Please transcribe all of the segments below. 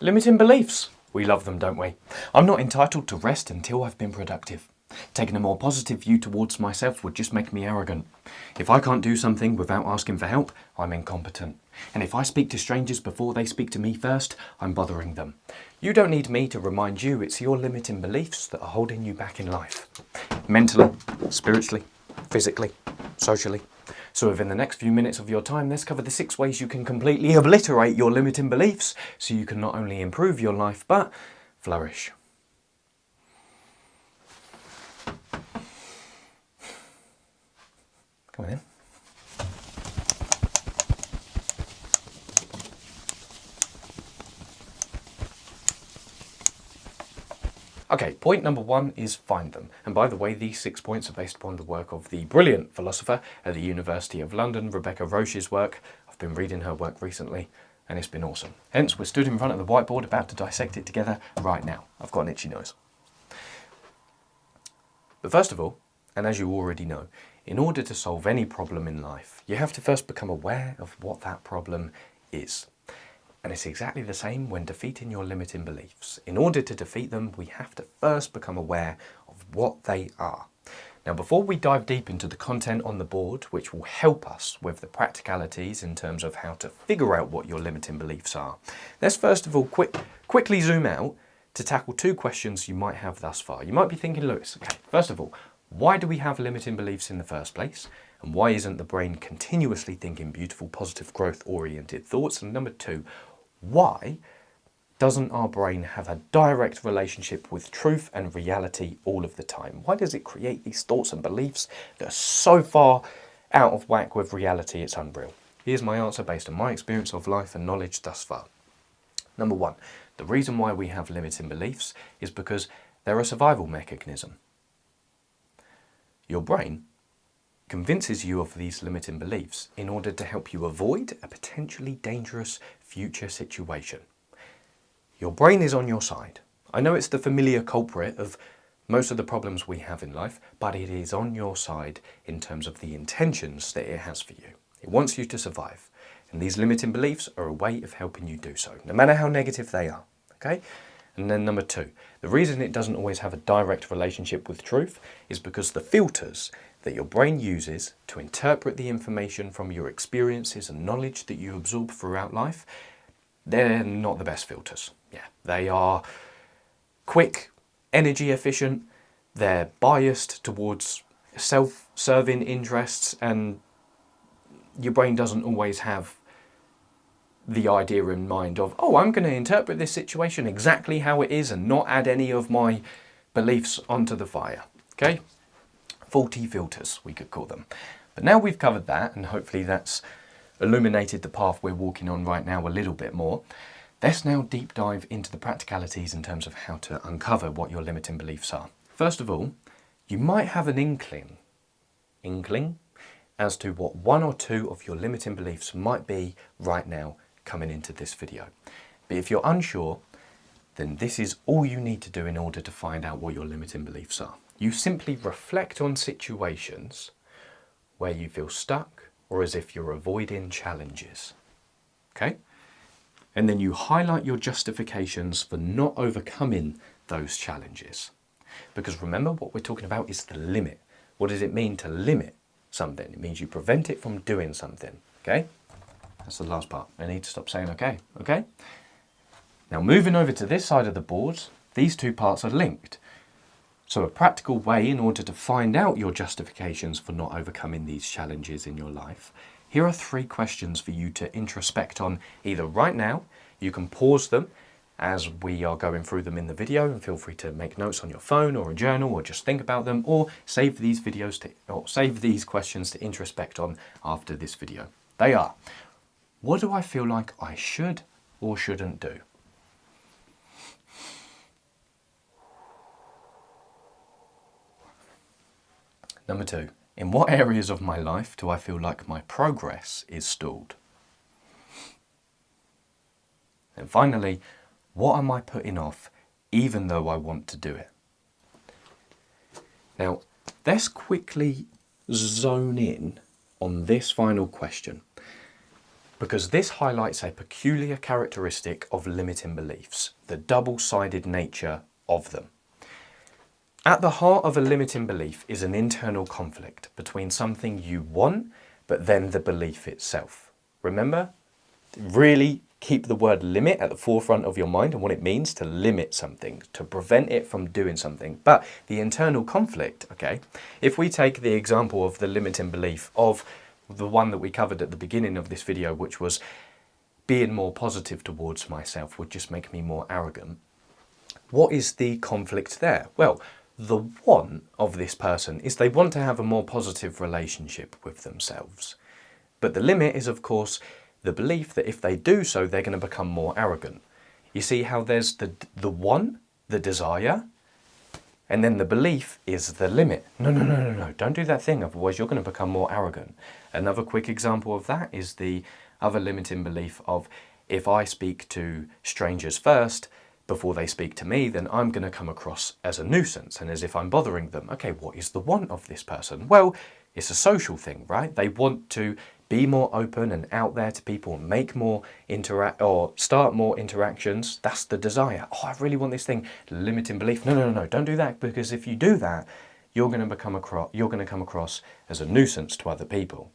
Limiting beliefs. We love them, don't we? I'm not entitled to rest until I've been productive. Taking a more positive view towards myself would just make me arrogant. If I can't do something without asking for help, I'm incompetent. And if I speak to strangers before they speak to me first, I'm bothering them. You don't need me to remind you it's your limiting beliefs that are holding you back in life. Mentally, spiritually, physically, socially. So within the next few minutes of your time, let's cover the 6 ways you can completely obliterate your limiting beliefs so you can not only improve your life, but flourish. Come on in. Okay, point number 1 is find them. And by the way, these 6 points are based upon the work of the brilliant philosopher at the University of London, Rebecca Roche's work. I've been reading her work recently, and it's been awesome. Hence, we're stood in front of the whiteboard about to dissect it together right now. I've got an itchy nose. But first of all, and as you already know, in order to solve any problem in life, you have to first become aware of what that problem is. And it's exactly the same when defeating your limiting beliefs. In order to defeat them, we have to first become aware of what they are. Now, before we dive deep into the content on the board, which will help us with the practicalities in terms of how to figure out what your limiting beliefs are, let's first of all quickly zoom out to tackle 2 questions you might have thus far. You might be thinking, Lewis, okay, first of all, why do we have limiting beliefs in the first place? And why isn't the brain continuously thinking beautiful, positive, growth-oriented thoughts? And number 2, why doesn't our brain have a direct relationship with truth and reality all of the time? Why does it create these thoughts and beliefs that are so far out of whack with reality it's unreal? Here's my answer based on my experience of life and knowledge thus far. Number 1, the reason why we have limiting beliefs is because they're a survival mechanism. Your brain convinces you of these limiting beliefs in order to help you avoid a potentially dangerous future situation. Your brain is on your side. I know it's the familiar culprit of most of the problems we have in life, but it is on your side in terms of the intentions that it has for you. It wants you to survive. And these limiting beliefs are a way of helping you do so, no matter how negative they are. Okay? And then number 2, the reason it doesn't always have a direct relationship with truth is because the filters that your brain uses to interpret the information from your experiences and knowledge that you absorb throughout life, they're not the best filters. Yeah, they are quick, energy efficient, they're biased towards self-serving interests, and your brain doesn't always have the idea in mind of, oh, I'm going to interpret this situation exactly how it is and not add any of my beliefs onto the fire. Okay? Faulty filters, we could call them. But now we've covered that, and hopefully that's illuminated the path we're walking on right now a little bit more. Let's now deep dive into the practicalities in terms of how to uncover what your limiting beliefs are. First of all, you might have an inkling as to what 1 or 2 of your limiting beliefs might be right now coming into this video. But if you're unsure, then this is all you need to do in order to find out what your limiting beliefs are. You simply reflect on situations where you feel stuck or as if you're avoiding challenges. Okay? And then you highlight your justifications for not overcoming those challenges. Because remember, what we're talking about is the limit. What does it mean to limit something? It means you prevent it from doing something. Okay? That's the last part. I need to stop saying okay. Okay? Now moving over to this side of the board, these 2 parts are linked. So a practical way in order to find out your justifications for not overcoming these challenges in your life, here are 3 questions for you to introspect on either right now. You can pause them as we are going through them in the video, and feel free to make notes on your phone or a journal or just think about them, or save these questions to introspect on after this video. They are: what do I feel like I should or shouldn't do? Number 2, in what areas of my life do I feel like my progress is stalled? And finally, what am I putting off even though I want to do it? Now, let's quickly zone in on this final question. because this highlights a peculiar characteristic of limiting beliefs, the double-sided nature of them. At the heart of a limiting belief is an internal conflict between something you want, but then the belief itself. Remember, really keep the word limit at the forefront of your mind and what it means to limit something, to prevent it from doing something. But the internal conflict, okay, if we take the example of the limiting belief of the one that we covered at the beginning of this video, which was being more positive towards myself would just make me more arrogant. What is the conflict there? Well, the want of this person is they want to have a more positive relationship with themselves. But the limit is, of course, the belief that if they do so, they're going to become more arrogant. You see how there's the want, the desire, and then the belief is the limit. No, don't do that thing, otherwise you're going to become more arrogant. Another quick example of that is the other limiting belief of if I speak to strangers first, before they speak to me, then I'm going to come across as a nuisance and as if I'm bothering them. Okay, what is the want of this person? Well, it's a social thing, right? They want to be more open and out there to people, make more start more interactions. That's the desire. Oh, I really want this thing. Limiting belief. No, don't do that, because if you do that, you're going to come across as a nuisance to other people.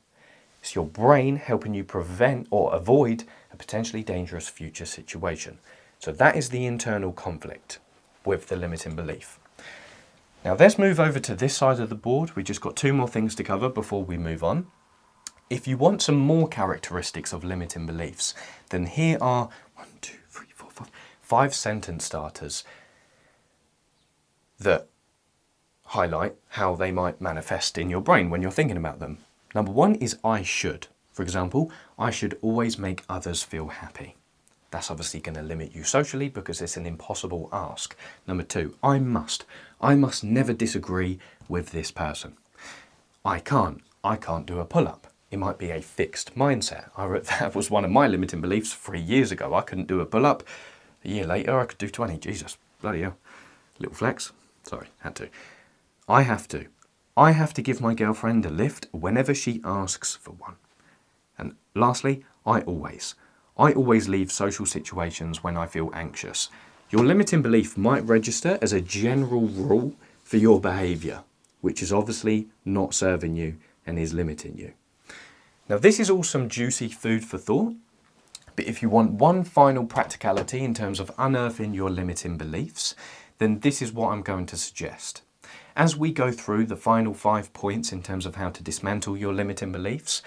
It's your brain helping you prevent or avoid a potentially dangerous future situation. So that is the internal conflict with the limiting belief. Now let's move over to this side of the board. We've just got two more things to cover before we move on. If you want some more characteristics of limiting beliefs, then here are 5 sentence starters that highlight how they might manifest in your brain when you're thinking about them. Number 1 is I should. For example, I should always make others feel happy. That's obviously going to limit you socially because it's an impossible ask. Number 2, I must. I must never disagree with this person. I can't do a pull-up. It might be a fixed mindset. That was one of my limiting beliefs 3 years ago. I couldn't do a pull-up. A year later, I could do 20. Jesus, bloody hell. Little flex. Sorry, had to. I have to. I have to give my girlfriend a lift whenever she asks for one. And lastly, I always leave social situations when I feel anxious. Your limiting belief might register as a general rule for your behaviour, which is obviously not serving you and is limiting you. Now, this is all some juicy food for thought, but if you want one final practicality in terms of unearthing your limiting beliefs, then this is what I'm going to suggest. As we go through the final 5 points in terms of how to dismantle your limiting beliefs,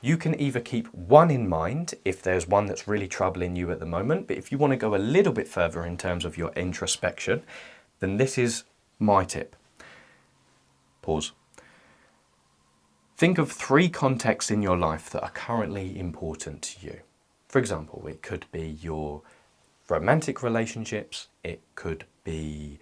you can either keep one in mind if there's one that's really troubling you at the moment, but if you want to go a little bit further in terms of your introspection, then this is my tip. Pause. Think of 3 contexts in your life that are currently important to you. For example, it could be your romantic relationships, it could be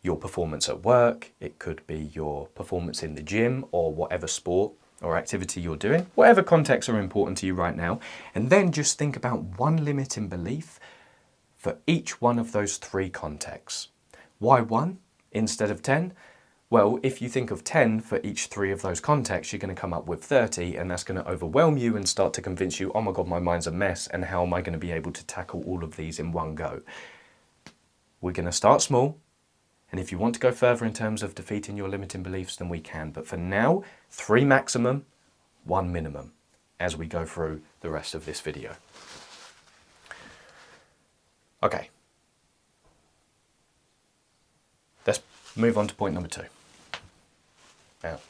your performance at work, it could be your performance in the gym or whatever sport or activity you're doing, whatever contexts are important to you right now, and then just think about one limiting belief for each one of those 3 contexts. Why 1 instead of 10? Well, if you think of 10 for each 3 of those contexts, you're going to come up with 30, and that's going to overwhelm you and start to convince you, oh my God, my mind's a mess, and how am I going to be able to tackle all of these in one go? We're going to start small, and if you want to go further in terms of defeating your limiting beliefs, then we can. But for now, 3 maximum, 1 minimum, as we go through the rest of this video. Okay. Let's move on to point number 2. Now,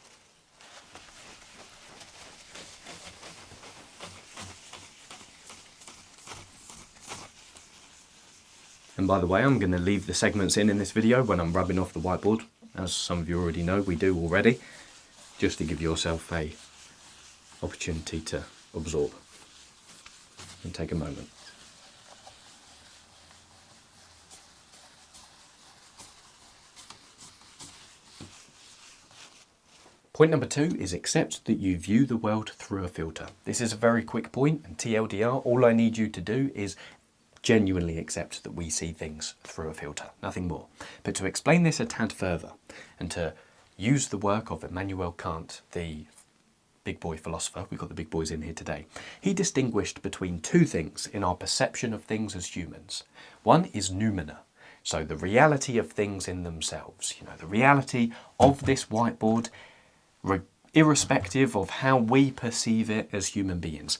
and by the way, I'm going to leave the segments in this video when I'm rubbing off the whiteboard, as some of you already know, we do already, just to give yourself a opportunity to absorb and take a moment. Point number 2 is accept that you view the world through a filter. This is a very quick point, and TLDR, all I need you to do is genuinely accept that we see things through a filter, nothing more. But to explain this a tad further, and to use the work of Immanuel Kant, the big boy philosopher, we've got the big boys in here today, he distinguished between two things in our perception of things as humans. One is noumena, so the reality of things in themselves, the reality of this whiteboard, irrespective of how we perceive it as human beings.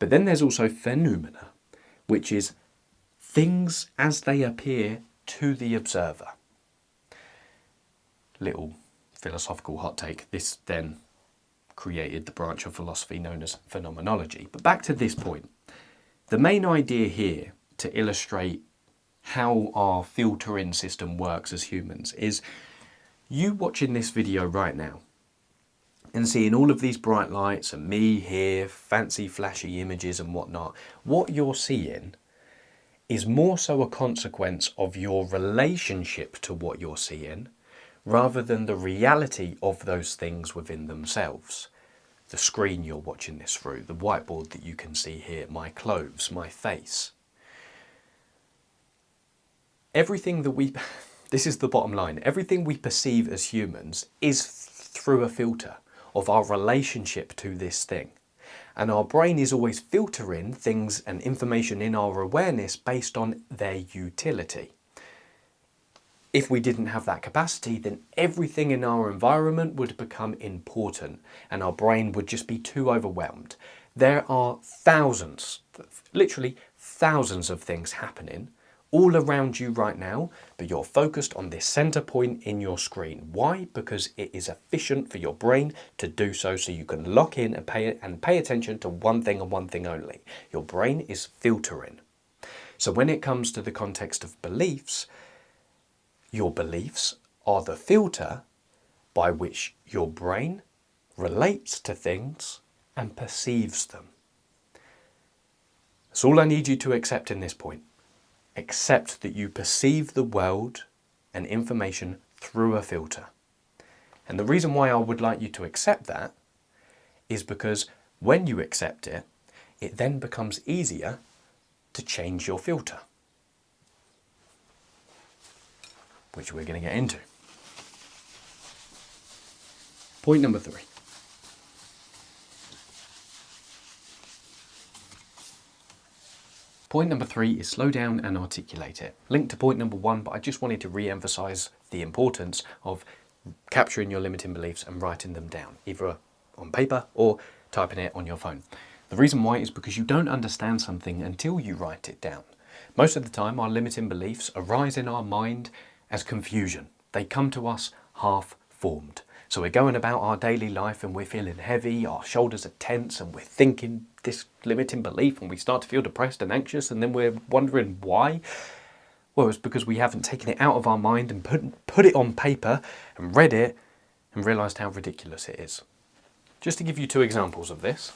But then there's also phenomena, which is things as they appear to the observer. Little philosophical hot take, this then created the branch of philosophy known as phenomenology. But back to this point, the main idea here to illustrate how our filtering system works as humans is you watching this video right now and seeing all of these bright lights and me here, fancy flashy images and whatnot. What you're seeing is more so a consequence of your relationship to what you're seeing rather than the reality of those things within themselves. The screen you're watching this through, the whiteboard that you can see here, my clothes, my face. Everything that this is the bottom line, everything we perceive as humans is through a filter of our relationship to this thing. And our brain is always filtering things and information in our awareness based on their utility. If we didn't have that capacity, then everything in our environment would become important and our brain would just be too overwhelmed. There are thousands, literally thousands of things happening all around you right now, but you're focused on this center point in your screen. Why? Because it is efficient for your brain to do so you can lock in and pay attention to one thing and one thing only. Your brain is filtering. So when it comes to the context of beliefs, your beliefs are the filter by which your brain relates to things and perceives them. That's all I need you to accept in this point. Accept that you perceive the world and information through a filter. And the reason why I would like you to accept that is because when you accept it, it then becomes easier to change your filter, which we're going to get into. Point number 3. Point number 3 is slow down and articulate it. Linked to point number 1, but I just wanted to re-emphasize the importance of capturing your limiting beliefs and writing them down, either on paper or typing it on your phone. The reason why is because you don't understand something until you write it down. Most of the time, our limiting beliefs arise in our mind as confusion. They come to us half-formed. So we're going about our daily life and we're feeling heavy, our shoulders are tense and we're thinking this limiting belief and we start to feel depressed and anxious and then we're wondering why. Well, it's because we haven't taken it out of our mind and put it on paper and read it and realised how ridiculous it is. Just to give you 2 examples of this.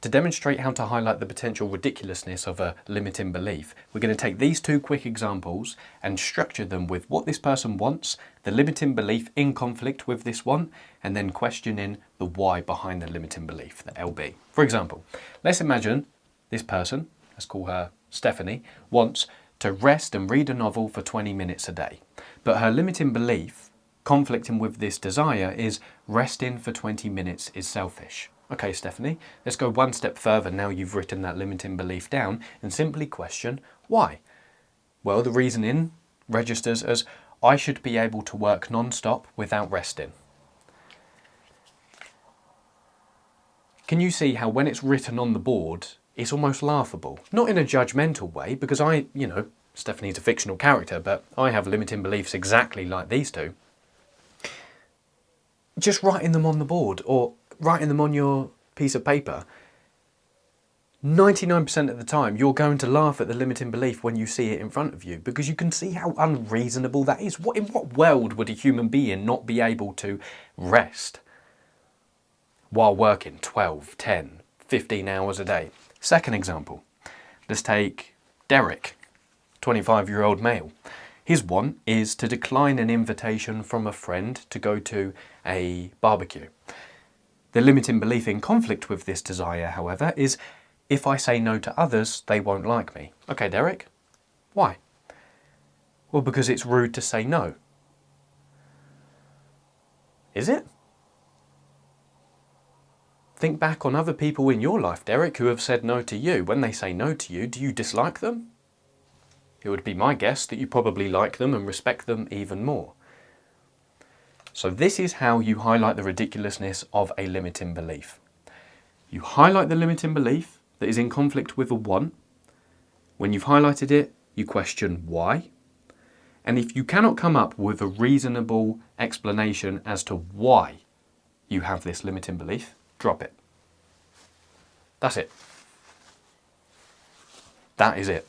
To demonstrate how to highlight the potential ridiculousness of a limiting belief, we're going to take these 2 quick examples and structure them with what this person wants, the limiting belief in conflict with this want, and then questioning the why behind the limiting belief, the LB. For example, let's imagine this person, let's call her Stephanie, wants to rest and read a novel for 20 minutes a day. But her limiting belief, conflicting with this desire, is resting for 20 minutes is selfish. Okay, Stephanie, let's go one step further now you've written that limiting belief down and simply question why. Well, the reasoning registers as I should be able to work non-stop without resting. Can you see how when it's written on the board, it's almost laughable? Not in a judgmental way, because Stephanie's a fictional character, but I have limiting beliefs exactly like these 2. Just writing them on the board or writing them on your piece of paper, 99% of the time you're going to laugh at the limiting belief when you see it in front of you because you can see how unreasonable that is. In what world would a human being not be able to rest while working 12, 10, 15 hours a day? Second example, let's take Derek, 25-year-old male. His want is to decline an invitation from a friend to go to a barbecue. The limiting belief in conflict with this desire, however, is if I say no to others, they won't like me. Okay, Derek, why? Well, because it's rude to say no. Is it? Think back on other people in your life, Derek, who have said no to you. When they say no to you, do you dislike them? It would be my guess that you probably like them and respect them even more. So this is how you highlight the ridiculousness of a limiting belief. You highlight the limiting belief that is in conflict with a want. When you've highlighted it, you question why. And if you cannot come up with a reasonable explanation as to why you have this limiting belief, drop it. That's it. That is it.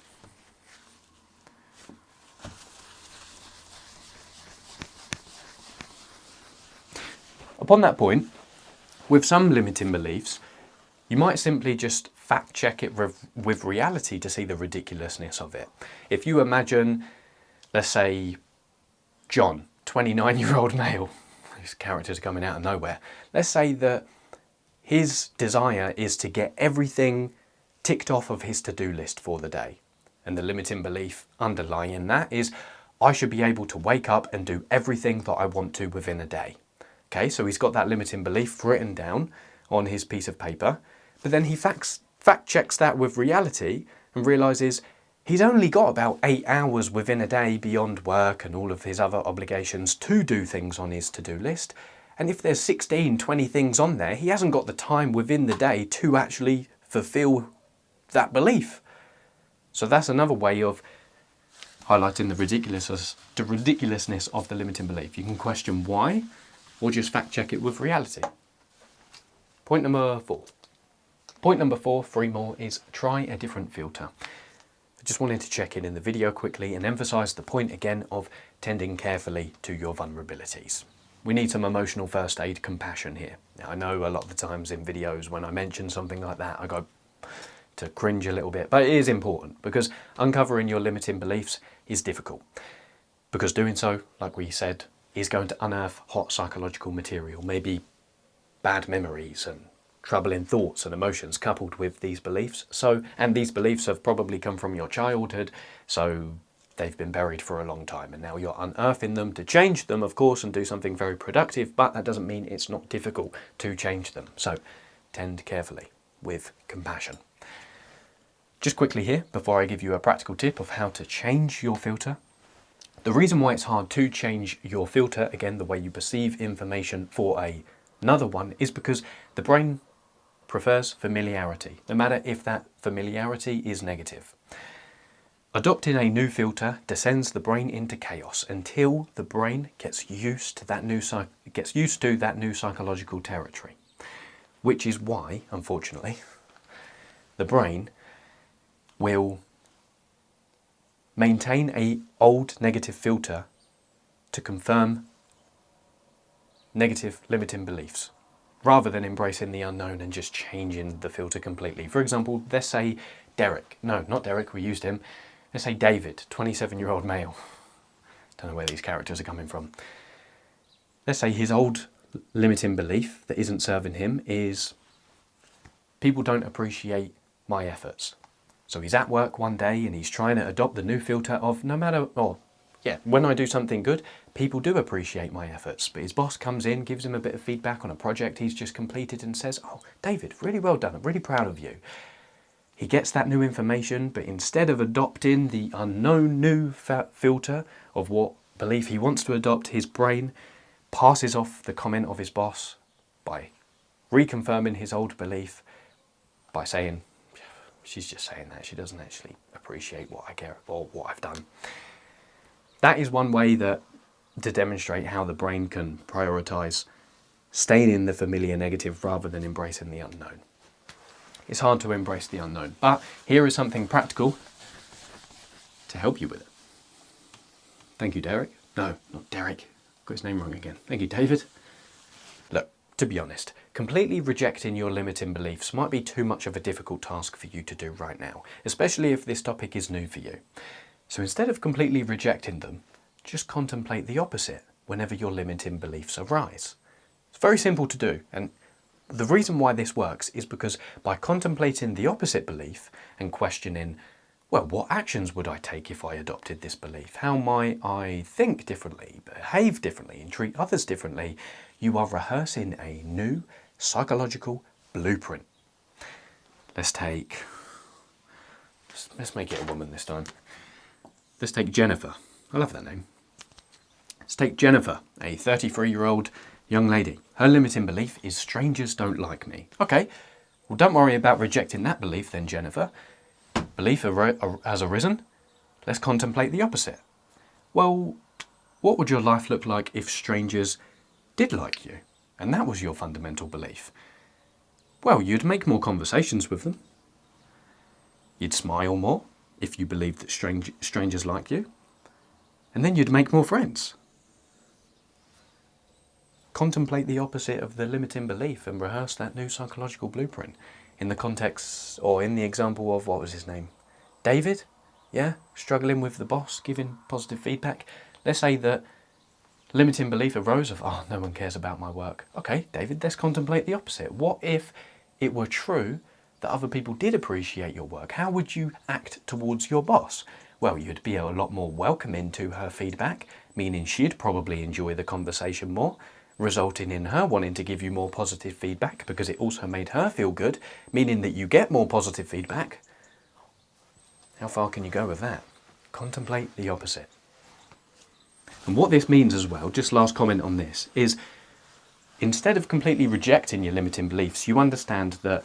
Upon that point, with some limiting beliefs, you might simply just fact check it with reality to see the ridiculousness of it. If you imagine, let's say, John, 29-year-old male, his character's coming out of nowhere. Let's say that his desire is to get everything ticked off of his to-do list for the day. And the limiting belief underlying that is, I should be able to wake up and do everything that I want to within a day. Okay, so he's got that limiting belief written down on his piece of paper, but then he fact checks that with reality and realises he's only got about 8 hours within a day beyond work and all of his other obligations to do things on his to-do list. And if there's 16, 20 things on there, he hasn't got the time within the day to actually fulfill that belief. So that's another way of highlighting the ridiculousness of the limiting belief. You can question why, or just fact check it with reality. Point number 4. Point number 4, 3 more, is try a different filter. I just wanted to check in the video quickly and emphasise the point again of tending carefully to your vulnerabilities. We need some emotional first aid compassion here. Now, I know a lot of the times in videos when I mention something like that, I go to cringe a little bit, but it is important because uncovering your limiting beliefs is difficult. Because doing so, like we said, is going to unearth hot psychological material, maybe bad memories and troubling thoughts and emotions coupled with these beliefs. And these beliefs have probably come from your childhood, so they've been buried for a long time, and now you're unearthing them to change them, of course, and do something very productive, but that doesn't mean it's not difficult to change them. So tend carefully with compassion. Just quickly here, before I give you a practical tip of how to change your filter, the reason why it's hard to change your filter, again, the way you perceive information for another one, is because the brain prefers familiarity, no matter if that familiarity is negative. Adopting a new filter descends the brain into chaos until the brain gets used to that new psychological territory, which is why, unfortunately, the brain will maintain an old negative filter to confirm negative limiting beliefs, rather than embracing the unknown and just changing the filter completely. For example, let's say Derek, no, not Derek, we used him. Let's say David, 27-year-old male. Don't know where these characters are coming from. Let's say his old limiting belief that isn't serving him is people don't appreciate my efforts. So he's at work one day and he's trying to adopt the new filter of when I do something good, people do appreciate my efforts. But his boss comes in, gives him a bit of feedback on a project he's just completed and says, "Oh, David, really well done. I'm really proud of you." He gets that new information, but instead of adopting the unknown new filter of what belief he wants to adopt, his brain passes off the comment of his boss by reconfirming his old belief by saying, "She's just saying that. She doesn't actually appreciate what I care or what I've done." That is one way to demonstrate how the brain can prioritise staying in the familiar negative rather than embracing the unknown. It's hard to embrace the unknown, but here is something practical to help you with it. Thank you, Derek. No, not Derek. Got his name wrong again. Thank you, David. Look, to be honest, completely rejecting your limiting beliefs might be too much of a difficult task for you to do right now, especially if this topic is new for you. So instead of completely rejecting them, just contemplate the opposite whenever your limiting beliefs arise. It's very simple to do, and the reason why this works is because by contemplating the opposite belief and questioning, well, what actions would I take if I adopted this belief? How might I think differently, behave differently, and treat others differently? You are rehearsing a new psychological blueprint. Let's make it a woman this time. Let's take Jennifer. I love that name. Let's take Jennifer, a 33-year-old young lady. Her limiting belief is strangers don't like me. Okay, well, don't worry about rejecting that belief then, Jennifer. Belief has arisen. Let's contemplate the opposite. Well, what would your life look like if strangers did like you? And that was your fundamental belief. Well, you'd make more conversations with them. You'd smile more if you believed that strangers like you. And then you'd make more friends. Contemplate the opposite of the limiting belief and rehearse that new psychological blueprint in the context, or in the example of, what was his name? David? Yeah? Struggling with the boss, giving positive feedback. Let's say that limiting belief arose of, oh, no one cares about my work. Okay, David, let's contemplate the opposite. What if it were true that other people did appreciate your work? How would you act towards your boss? Well, you'd be a lot more welcoming to her feedback, meaning she'd probably enjoy the conversation more, resulting in her wanting to give you more positive feedback because it also made her feel good, meaning that you get more positive feedback. How far can you go with that? Contemplate the opposite. And what this means as well, just last comment on this, is instead of completely rejecting your limiting beliefs, you understand that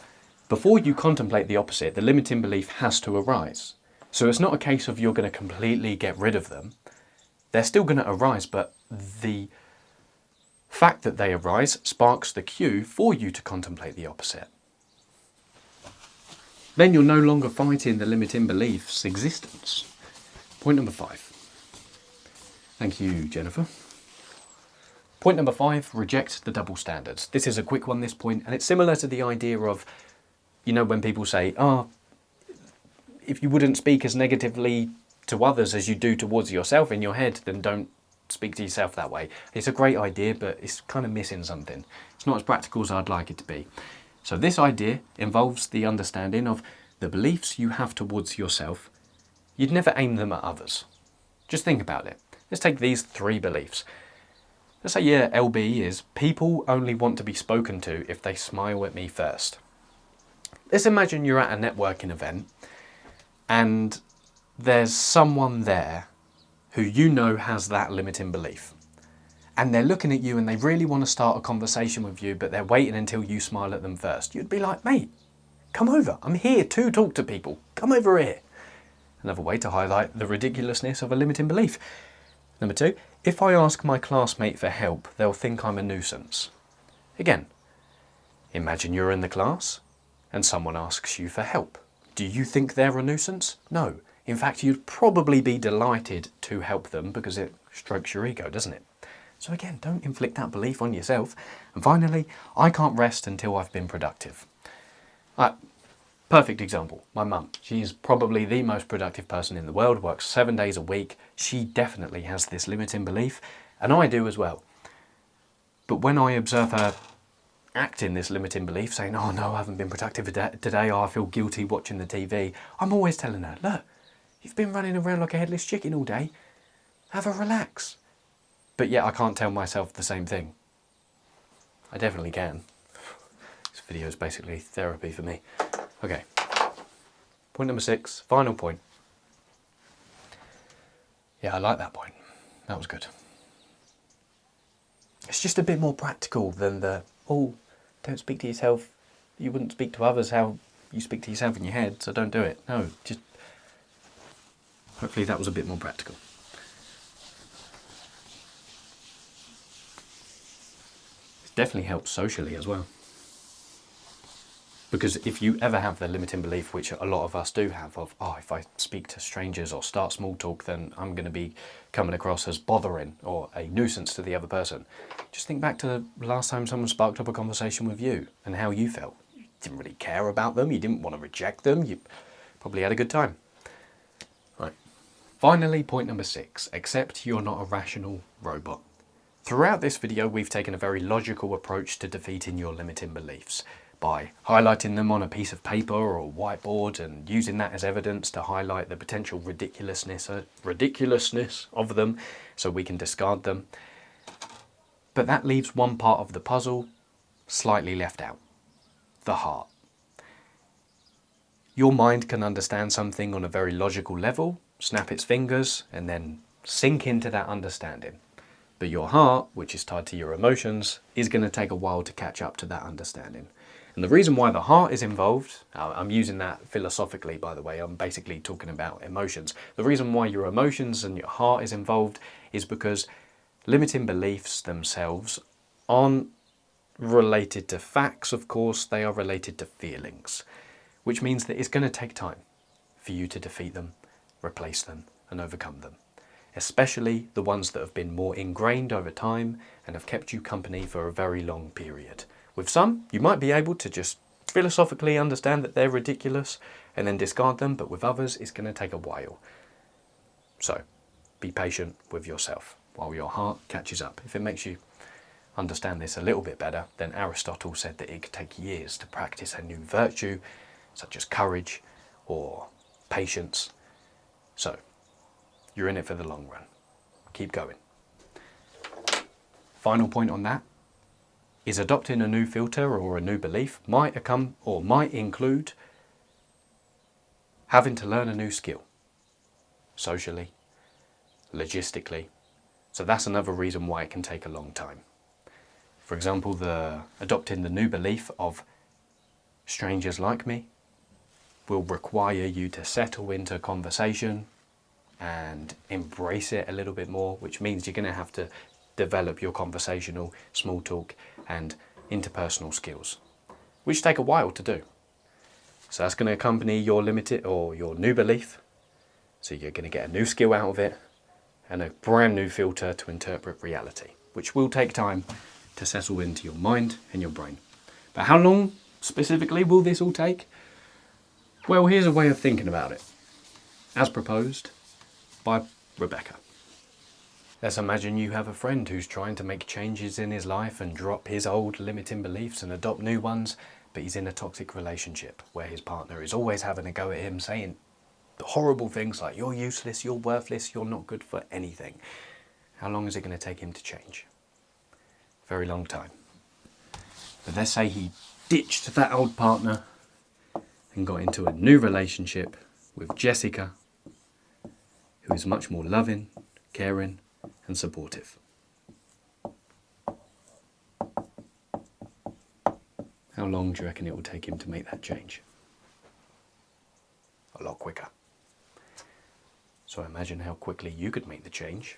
before you contemplate the opposite, the limiting belief has to arise. So it's not a case of you're going to completely get rid of them. They're still going to arise, but the fact that they arise sparks the cue for you to contemplate the opposite. Then you're no longer fighting the limiting belief's existence. Point number 5. Thank you, Jennifer. Point number 5, reject the double standards. This is a quick one, this point, and it's similar to the idea of, you know, when people say, if you wouldn't speak as negatively to others as you do towards yourself in your head, then don't speak to yourself that way. It's a great idea, but it's kind of missing something. It's not as practical as I'd like it to be. So this idea involves the understanding of the beliefs you have towards yourself. You'd never aim them at others. Just think about it. Let's take these 3 beliefs. Let's say your LB is, people only want to be spoken to if they smile at me first. Let's imagine you're at a networking event and there's someone there who you know has that limiting belief. And they're looking at you and they really want to start a conversation with you, but they're waiting until you smile at them first. You'd be like, mate, come over. I'm here to talk to people. Come over here. Another way to highlight the ridiculousness of a limiting belief. Number 2, if I ask my classmate for help, they'll think I'm a nuisance. Again, imagine you're in the class and someone asks you for help. Do you think they're a nuisance? No. In fact, you'd probably be delighted to help them because it strokes your ego, doesn't it? So again, don't inflict that belief on yourself. And finally, I can't rest until I've been productive. Perfect example, my mum. She is probably the most productive person in the world, works 7 days a week. She definitely has this limiting belief, and I do as well. But when I observe her acting this limiting belief, saying, oh no, I haven't been productive today, oh, I feel guilty watching the TV, I'm always telling her, look, you've been running around like a headless chicken all day. Have a relax. But yet I can't tell myself the same thing. I definitely can. This video is basically therapy for me. Okay. Point number 6, final point. Yeah, I like that point. That was good. It's just a bit more practical than the, oh, don't speak to yourself. You wouldn't speak to others how you speak to yourself in your head, so don't do it. No, just hopefully that was a bit more practical. It definitely helps socially as well. Because if you ever have the limiting belief, which a lot of us do have, of, oh, if I speak to strangers or start small talk, then I'm going to be coming across as bothering or a nuisance to the other person. Just think back to the last time someone sparked up a conversation with you and how you felt. You didn't really care about them, you didn't want to reject them, you probably had a good time. Right. Finally, point number 6, accept you're not a rational robot. Throughout this video, we've taken a very logical approach to defeating your limiting beliefs, by highlighting them on a piece of paper or a whiteboard and using that as evidence to highlight the potential ridiculousness of them so we can discard them. But that leaves one part of the puzzle slightly left out: the heart. Your mind can understand something on a very logical level, snap its fingers, and then sink into that understanding. But your heart, which is tied to your emotions, is going to take a while to catch up to that understanding. And the reason why the heart is involved, I'm using that philosophically, by the way, I'm basically talking about emotions. The reason why your emotions and your heart is involved is because limiting beliefs themselves aren't related to facts, of course, they are related to feelings, which means that it's going to take time for you to defeat them, replace them, and overcome them, especially the ones that have been more ingrained over time and have kept you company for a very long period. With some, you might be able to just philosophically understand that they're ridiculous and then discard them, but with others, it's going to take a while. So, be patient with yourself while your heart catches up. If it makes you understand this a little bit better, then Aristotle said that it could take years to practice a new virtue, such as courage or patience. So, you're in it for the long run. Keep going. Final point on that is adopting a new filter or a new belief might include having to learn a new skill, socially, logistically. So that's another reason why it can take a long time. For example, adopting the new belief of strangers like me will require you to settle into conversation and embrace it a little bit more, which means you're going to have to develop your conversational, small talk and interpersonal skills, which take a while to do. So that's going to accompany your limited or your new belief. So you're going to get a new skill out of it and a brand new filter to interpret reality, which will take time to settle into your mind and your brain. But how long specifically will this all take? Well, here's a way of thinking about it, as proposed by Rebecca. Let's imagine you have a friend who's trying to make changes in his life and drop his old limiting beliefs and adopt new ones, but he's in a toxic relationship where his partner is always having a go at him, saying horrible things like, you're useless, you're worthless, you're not good for anything. How long is it going to take him to change? Very long time. But let's say he ditched that old partner and got into a new relationship with Jessica, who is much more loving, caring, and supportive. How long do you reckon it will take him to make that change? A lot quicker. So imagine how quickly you could make the change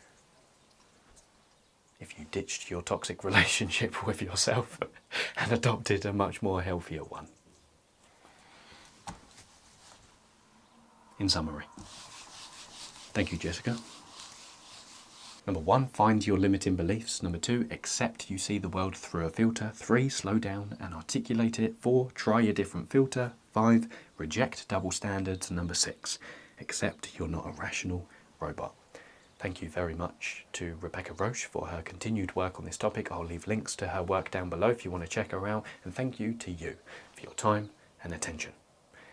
if you ditched your toxic relationship with yourself and adopted a much more healthier one. In summary, thank you, Jessica. Number 1, find your limiting beliefs. Number 2, accept you see the world through a filter. 3, slow down and articulate it. 4, try a different filter. 5, reject double standards. Number 6, accept you're not a rational robot. Thank you very much to Rebecca Roche for her continued work on this topic. I'll leave links to her work down below if you want to check her out. And thank you to you for your time and attention.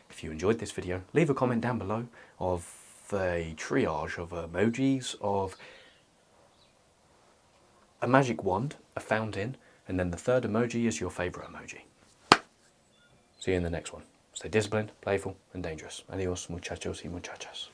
If you enjoyed this video, leave a comment down below of a triage of emojis of a magic wand, a fountain, and then the third emoji is your favourite emoji. See you in the next one. Stay disciplined, playful, and dangerous. Adios, muchachos y muchachas.